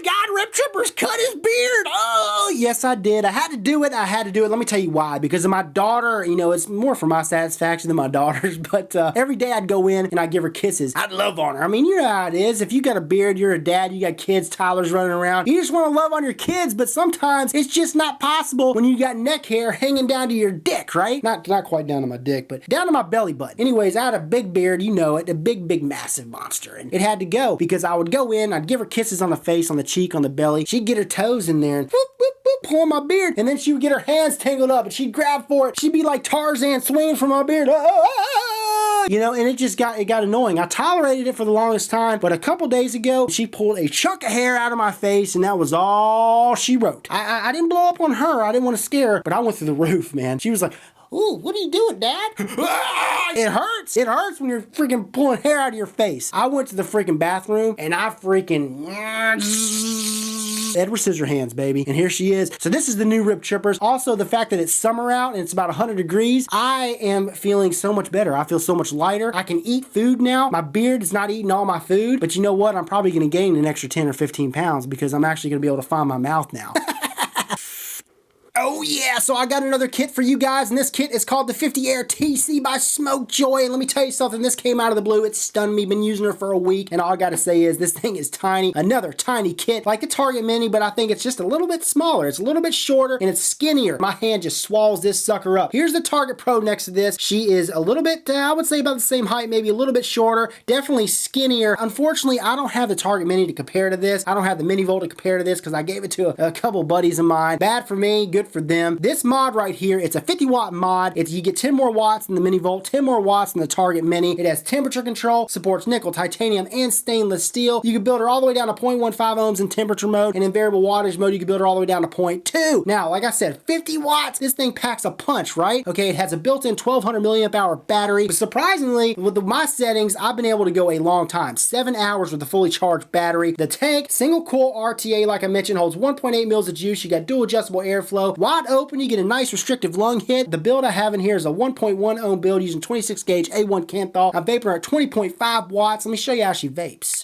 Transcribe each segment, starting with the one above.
God, Rip Trippers cut his beard. Oh, yes, I did. I had to do it. Let me tell you why. Because of my daughter, you know, it's more for my satisfaction than my daughter's. But every day I'd go in and I'd give her kisses. I'd love on her. I mean, you know how it is. If you got a beard, you're a dad, you got kids, Tyler's running around. You just want to love on your kids, but sometimes it's just not possible when you got neck hair hanging down to your dick, right? Not quite down to my dick, but down to my belly button. Anyways, I had a big beard, you know it, a big, massive monster. And it had to go because I would go in, I'd give her kisses on the face, on the cheek, on the belly. She'd get her toes in there and whoop, whoop, whoop, pull on my beard. And then she would get her hands tangled up and she'd grab for it. She'd be like Tarzan swinging from my beard. You know, and it got annoying. I tolerated it for the longest time, but a couple days ago, she pulled a chunk of hair out of my face, and that was all she wrote. I didn't blow up on her. I didn't want to scare her, but I went through the roof, man. She was like, "Ooh, what are you doing, Dad?" It hurts. It hurts when you're freaking pulling hair out of your face. I went to the freaking bathroom, and I freaking Edward Scissorhands, baby. And here she is. So this is the new Rip Trippers. Also, the fact that it's summer out and it's about 100 degrees, I am feeling so much better. I feel so much lighter. I can eat food now. My beard is not eating all my food, but you know what? I'm probably going to gain an extra 10 or 15 pounds because I'm actually going to be able to find my mouth now. Oh yeah, so I got another kit for you guys, and this kit is called the 50 Air TC by Smokjoy. And let me tell you something, this came out of the blue. It stunned me. Been using her for a week, and all I gotta say is this thing is tiny. Another tiny kit, like the Target Mini, but I think it's just a little bit smaller. It's a little bit shorter, and it's skinnier. My hand just swallows this sucker up. Here's the Target Pro next to this. She is a little bit, I would say about the same height, maybe a little bit shorter, definitely skinnier. Unfortunately, I don't have the Target Mini to compare to this. I don't have the Mini Volt to compare to this because I gave it to a couple buddies of mine. Bad for me, good for them. This mod right here, it's a 50 watt mod. You get 10 more watts than the Mini Volt, 10 more watts than the Target Mini. It has temperature control, supports nickel, titanium, and stainless steel. You can build her all the way down to 0.15 ohms in temperature mode, and in variable wattage mode, you can build her all the way down to 0.2. Now, like I said, 50 watts, this thing packs a punch, right? Okay, it has a built-in 1200 milliamp hour battery. But surprisingly, with my settings, I've been able to go a long time, 7 hours with a fully charged battery. The tank, single coil RTA, like I mentioned, holds 1.8 mils of juice. You got dual adjustable airflow. Wide open, you get a nice restrictive lung hit. The build I have in here is a 1.1 ohm build using 26 gauge A1 Kenthal. I'm vaping her at 20.5 watts. Let me show you how she vapes.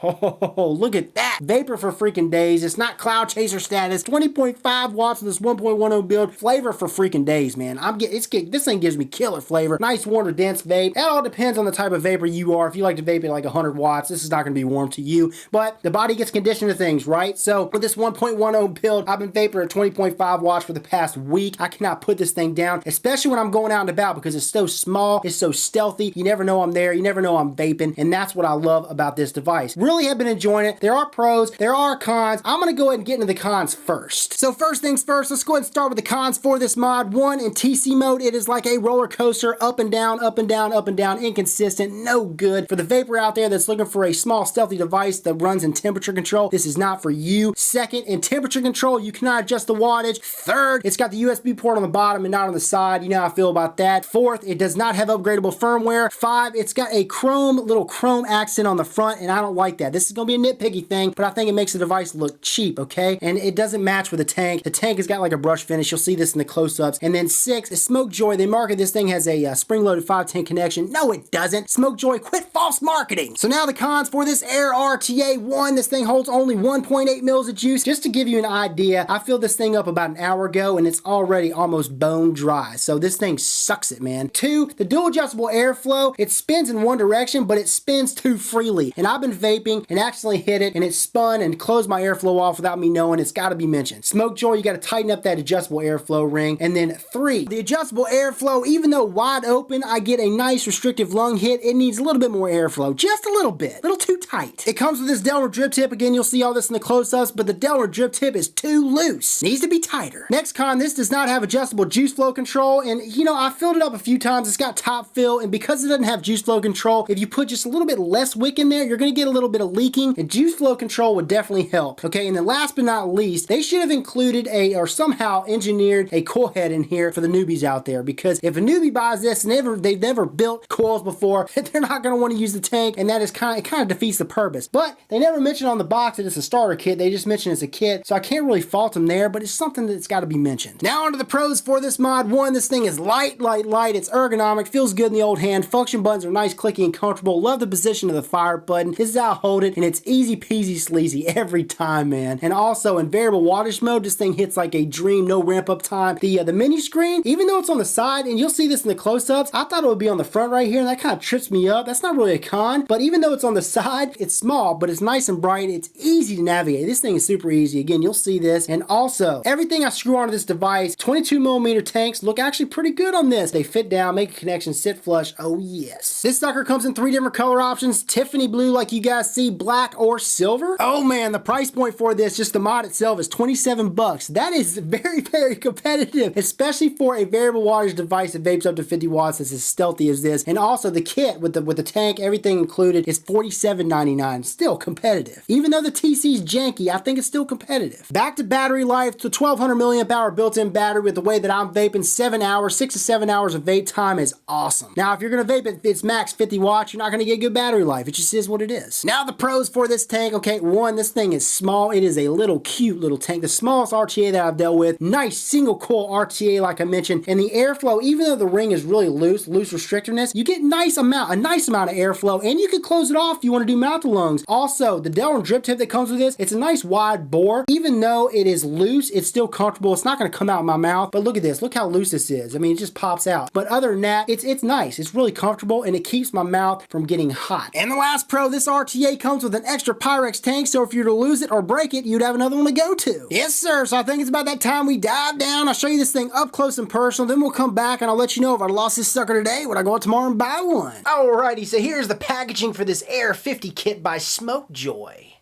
Oh, look at that. Vapor for freaking days. It's not cloud chaser status. 20.5 watts of this 1.1 ohm build. Flavor for freaking days, man. This thing gives me killer flavor. Nice, warm, or dense vape. That all depends on the type of vapor you are. If you like to vape at like 100 watts, this is not going to be warm to you. But the body gets conditioned to things, right? So with this 1.1 ohm build, I've been vaping at 20.5 watts for the past week. I cannot put this thing down, especially when I'm going out and about because it's so small. It's so stealthy. You never know I'm there. You never know I'm vaping. And that's what I love about this device. Really have been enjoying it. There are pros, there are cons. I'm gonna go ahead and get into the cons first. So first things first, let's go ahead and start with the cons for this mod. One, in TC mode, it is like a roller coaster, up and down, up and down, up and down, inconsistent, no good. For the vapor out there that's looking for a small stealthy device that runs in temperature control, this is not for you. Second, in temperature control, you cannot adjust the wattage. Third, it's got the USB port on the bottom and not on the side. You know how I feel about that. Fourth, it does not have upgradable firmware. Five, it's got a little chrome accent on the front, and I don't like that. This is gonna be a nitpicky thing, but I think it makes the device look cheap, okay? And it doesn't match with the tank. The tank has got like a brush finish. You'll see this in the close-ups. And then 6, is Smokjoy. They market this thing has a spring-loaded 510 connection. No, it doesn't. Smokjoy, quit false marketing. So now the cons for this Air RTA. 1, this thing holds only 1.8 mils of juice. Just to give you an idea, I filled this thing up about an hour ago, and it's already almost bone dry. So this thing sucks it, man. 2, the dual adjustable airflow. It spins in one direction, but it spins too freely. And I've been vaping and accidentally hit it, and it spun and closed my airflow off without me knowing. It's got to be mentioned. Smokjoy, you got to tighten up that adjustable airflow ring. And then 3, the adjustable airflow, even though wide open, I get a nice restrictive lung hit. It needs a little bit more airflow, just a little bit, a little too tight. It comes with this Delaware drip tip. Again, you'll see all this in the close-ups, but the Delaware drip tip is too loose. Needs to be tighter. Next con, this does not have adjustable juice flow control. And you know, I filled it up a few times. It's got top fill, and because it doesn't have juice flow control, if you put just a little bit less wick in there, you're going to get a little bit bit of leaking, and juice flow control would definitely help. Okay, and then last but not least, they should have included or somehow engineered a coil head in here for the newbies out there, because if a newbie buys this and they've never built coils before, they're not going to want to use the tank, and that is kind of defeats the purpose. But they never mention on the box that it's a starter kit. They just mention it's a kit, so I can't really fault them there, but it's something that's got to be mentioned. Now onto the pros for this mod. One, this thing is light. It's ergonomic, feels good in the old hand. Function buttons are nice, clicky, and comfortable. Love the position of the fire button. This is how I hold it, and it's easy peasy sleazy every time, man. And also in variable wattage mode, this thing hits like a dream, no ramp up time. The menu screen, even though it's on the side, and you'll see this in the close-ups, I thought it would be on the front right here, and that kind of trips me up. That's not really a con, but even though it's on the side, it's small, but it's nice and bright. It's easy to navigate. This thing is super easy. Again, you'll see this. And also, everything I screw onto this device, 22mm tanks look actually pretty good on this. They fit down, make a connection, sit flush. Oh yes. This sucker comes in 3 different color options: Tiffany blue like you guys see, black, or silver. Oh man, the price point for this, just the mod itself, is 27 bucks. That is very, very competitive, especially for a variable wattage device that vapes up to 50 watts that's as stealthy as this. And also the kit with the tank, everything included, is $47.99. Still competitive. Even though the TC's janky, I think it's still competitive. Back to battery life, to 1200 milliamp hour built-in battery. With the way that I'm vaping, 6 to 7 hours of vape time is awesome. Now, if you're gonna vape at its max 50 watts, you're not gonna get good battery life. It just is what it is. Now the pros for this tank. Okay, one, this thing is small. It is a little cute little tank. The smallest RTA that I've dealt with. Nice single coil RTA like I mentioned. And the airflow, even though the ring is really loose restrictiveness, you get a nice amount of airflow, and you can close it off if you want to do mouth-to-lungs. Also, the Delrin drip tip that comes with this, it's a nice wide bore. Even though it is loose, it's still comfortable. It's not gonna come out of my mouth, but look at this. Look how loose this is. I mean, it just pops out. But other than that, it's nice. It's really comfortable, and it keeps my mouth from getting hot. And the last pro, this RTA comes with an extra Pyrex tank, so if you're to lose it or break it, you'd have another one to go to. Yes, sir. So I think it's about that time we dive down. I'll show you this thing up close and personal, then we'll come back and I'll let you know if I lost this sucker today, would I go out tomorrow and buy one? Alrighty, so here's the packaging for this Air 50 kit by Smokjoy.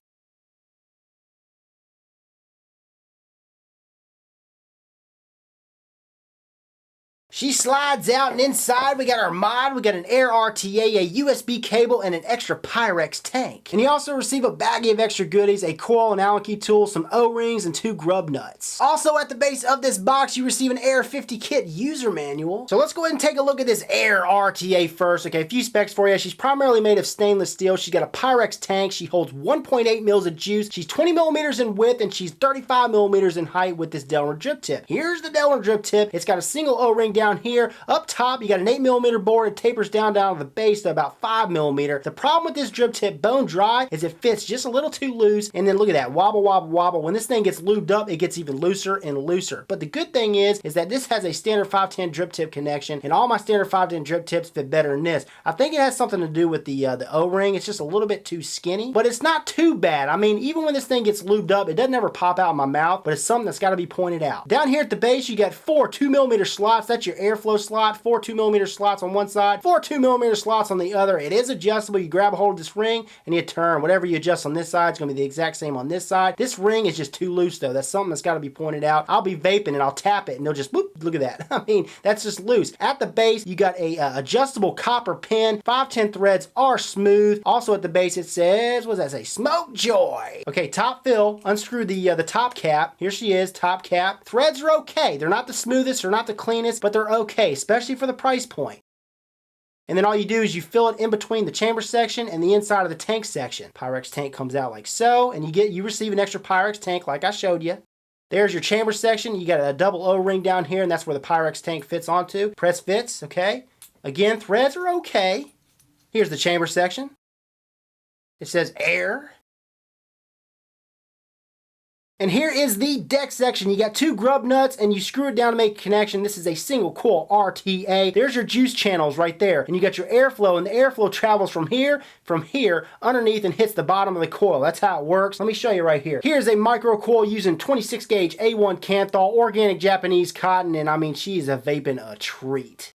She slides out, and inside we got our mod, we got an Air RTA, a USB cable, and an extra Pyrex tank. And you also receive a baggie of extra goodies, a coil and Allen key tool, some O-rings, and 2 grub nuts. Also at the base of this box, you receive an Air 50 kit user manual. So let's go ahead and take a look at this Air RTA first. Okay, a few specs for you. She's primarily made of stainless steel. She's got a Pyrex tank. She holds 1.8 mils of juice. She's 20 millimeters in width, and she's 35 millimeters in height with this Delrin drip tip. Here's the Delrin drip tip. It's got a single O-ring down here. Up top, you got an 8mm bore. It tapers down to the base to about 5mm. The problem with this drip tip, bone dry, is it fits just a little too loose. And then look at that, wobble, wobble, wobble. When this thing gets lubed up, it gets even looser and looser. But the good thing is that this has a standard 510 drip tip connection, and all my standard 510 drip tips fit better than this. I think it has something to do with the O-ring. It's just a little bit too skinny, but it's not too bad. I mean, even when this thing gets lubed up, it doesn't ever pop out of my mouth, but it's something that's got to be pointed out. Down here at the base, you got 4 2mm slots. That's your airflow slot. 4 2mm slots on one side, 4 2mm slots on the other. It is adjustable. You grab a hold of this ring and you turn. Whatever you adjust on this side is going to be the exact same on this side. This ring is just too loose though. That's something that's got to be pointed out. I'll be vaping and I'll tap it and it'll just whoop, look at that. I mean, that's just loose. At the base, you got a adjustable copper pin. 510 threads are smooth. Also at the base, it says, what does that say? Smokjoy. Okay, top fill. Unscrew the top cap. Here she is, top cap. Threads are okay. They're not the smoothest, they're not the cleanest, but they're okay, especially for the price point. And then all you do is you fill it in between the chamber section and the inside of the tank section. Pyrex tank comes out like so, and you receive an extra Pyrex tank like I showed you. There's your chamber section. You got a double O-ring down here, and that's where the Pyrex tank fits onto. Press fits, okay? Again, threads are okay. Here's the chamber section. It says air. And here is the deck section. You got 2 grub nuts and you screw it down to make a connection. This is a single coil RTA. There's your juice channels right there. And you got your airflow, and the airflow travels from here, underneath, and hits the bottom of the coil. That's how it works. Let me show you right here. Here's a micro coil using 26 gauge A1 Kanthal, organic Japanese cotton, and I mean, she's a vaping a treat.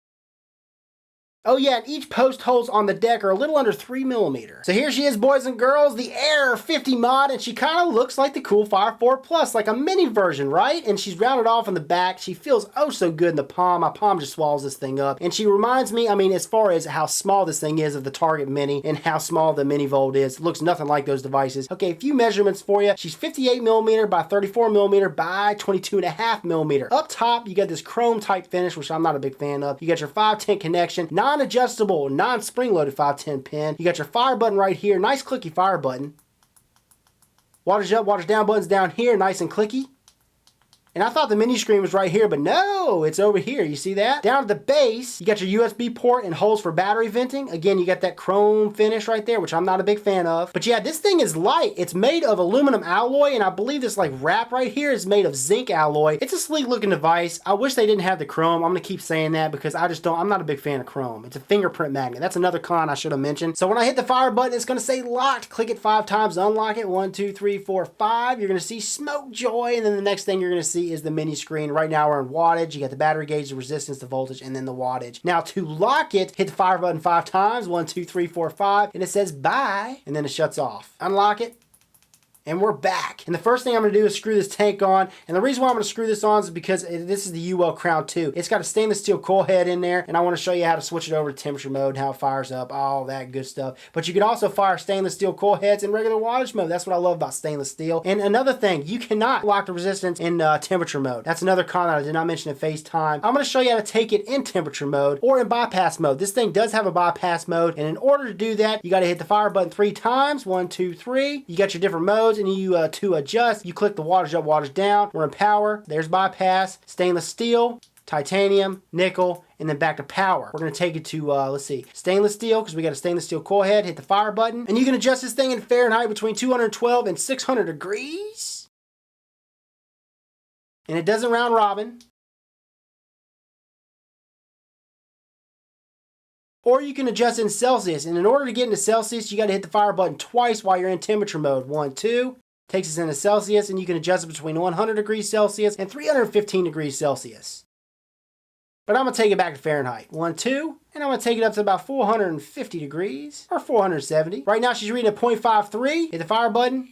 Oh yeah, and each post holes on the deck are a little under 3mm. So here she is, boys and girls, the Air 50 mod, and she kind of looks like the Cool Fire 4 Plus, like a mini version, right? And she's rounded off in the back. She feels oh so good in the palm. My palm just swallows this thing up. And she reminds me, I mean, as far as how small this thing is of the Target Mini and how small the Mini Volt is, it looks nothing like those devices. Okay, a few measurements for you. She's 58mm by 34mm by 22.5mm. Up top, you got this chrome type finish, which I'm not a big fan of. You got your 510 connection, non-adjustable, non-spring loaded 510 pin. You got your fire button right here, nice clicky fire button. Waters up, waters down buttons down here, nice and clicky. And I thought the mini screen was right here, but no, it's over here. You see that? Down at the base, you got your USB port and holes for battery venting. Again, you got that chrome finish right there, which I'm not a big fan of. But yeah, this thing is light. It's made of aluminum alloy, and I believe this like wrap right here is made of zinc alloy. It's a sleek looking device. I wish they didn't have the chrome. I'm gonna keep saying that because I'm not a big fan of chrome. It's a fingerprint magnet. That's another con I should have mentioned. So when I hit the fire button, it's gonna say locked. Click it 5 times, unlock it. 1, 2, 3, 4, 5. You're gonna see Smokjoy, and then the next thing you're gonna see is the mini screen. Right now we're in wattage. You got the battery gauge, the resistance, the voltage, and then the wattage. Now to lock it, hit the fire button 5 times. 1, 2, 3, 4, 5, and it says bye, and then it shuts off. Unlock it. And we're back. And the first thing I'm going to do is screw this tank on. And the reason why I'm going to screw this on is because this is the UL Crown 2. It's got a stainless steel coil head in there. And I want to show you how to switch it over to temperature mode, how it fires up, all that good stuff. But you can also fire stainless steel coil heads in regular wattage mode. That's what I love about stainless steel. And another thing, you cannot lock the resistance in temperature mode. That's another con that I did not mention in FaceTime. I'm going to show you how to take it in temperature mode or in bypass mode. This thing does have a bypass mode. And in order to do that, you got to hit the fire button 3 times. 1, 2, 3. You got your different modes, and you to adjust, you click the wattage up, wattage down. We're in power. There's bypass, stainless steel, titanium, nickel, and then back to power. We're going to take it to, let's see, stainless steel, because we got a stainless steel coil head. Hit the fire button, and you can adjust this thing in Fahrenheit between 212 and 600 degrees. And it doesn't round robin. Or you can adjust in Celsius. And in order to get into Celsius, you got to hit the fire button twice while you're in temperature mode. 1, 2. Takes us into Celsius, and you can adjust it between 100 degrees Celsius and 315 degrees Celsius. But I'm going to take it back to Fahrenheit. 1, 2. And I'm going to take it up to about 450 degrees or 470. Right now she's reading at 0.53. Hit the fire button.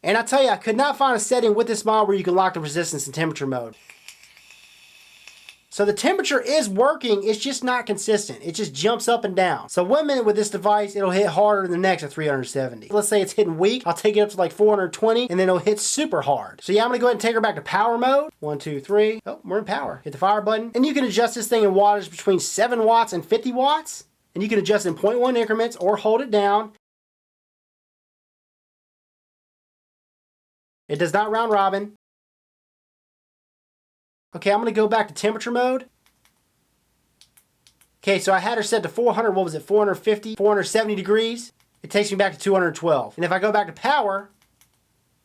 And I tell you, I could not find a setting with this mod where you can lock the resistance in temperature mode. So the temperature is working, it's just not consistent. It just jumps up and down. So 1 minute with this device, it'll hit harder than the next at 370. Let's say it's hitting weak, I'll take it up to like 420, and then it'll hit super hard. So yeah, I'm gonna go ahead and take her back to power mode. 1, 2, 3. Oh, we're in power. Hit the fire button. And you can adjust this thing in wattage between 7 watts and 50 watts. And you can adjust in 0.1 increments or hold it down. It does not round robin. Okay, I'm going to go back to temperature mode. Okay, so I had her set to 400, what was it, 450, 470 degrees. It takes me back to 212. And if I go back to power,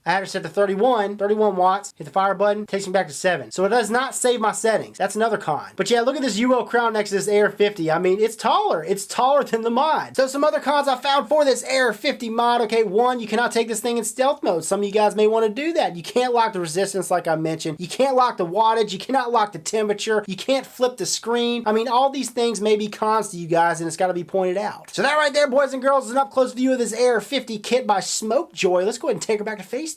I had her set to 31 watts, hit the fire button, takes me back to 7. So it does not save my settings. That's another con. But yeah, look at this UL crown next to this Air 50. I mean, it's taller. It's taller than the mod. So some other cons I found for this Air 50 mod. Okay, 1, you cannot take this thing in stealth mode. Some of you guys may want to do that. You can't lock the resistance like I mentioned. You can't lock the wattage. You cannot lock the temperature. You can't flip the screen. I mean, all these things may be cons to you guys, and it's got to be pointed out. So that right there, boys and girls, is an up-close view of this Air 50 kit by Smokjoy. Let's go ahead and take her back to FaceTime.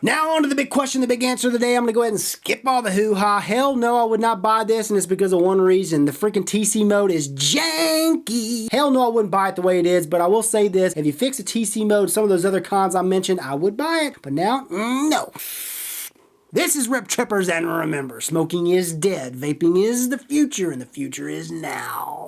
Now on to the big question, the big answer of the day. I'm going to go ahead and skip all the hoo-ha. Hell no, I would not buy this, and it's because of one reason. The freaking TC mode is janky. Hell no, I wouldn't buy it the way it is, but I will say this. If you fix the TC mode, some of those other cons I mentioned, I would buy it. But now, no. This is Rip Trippers, and remember, smoking is dead, vaping is the future, and the future is now.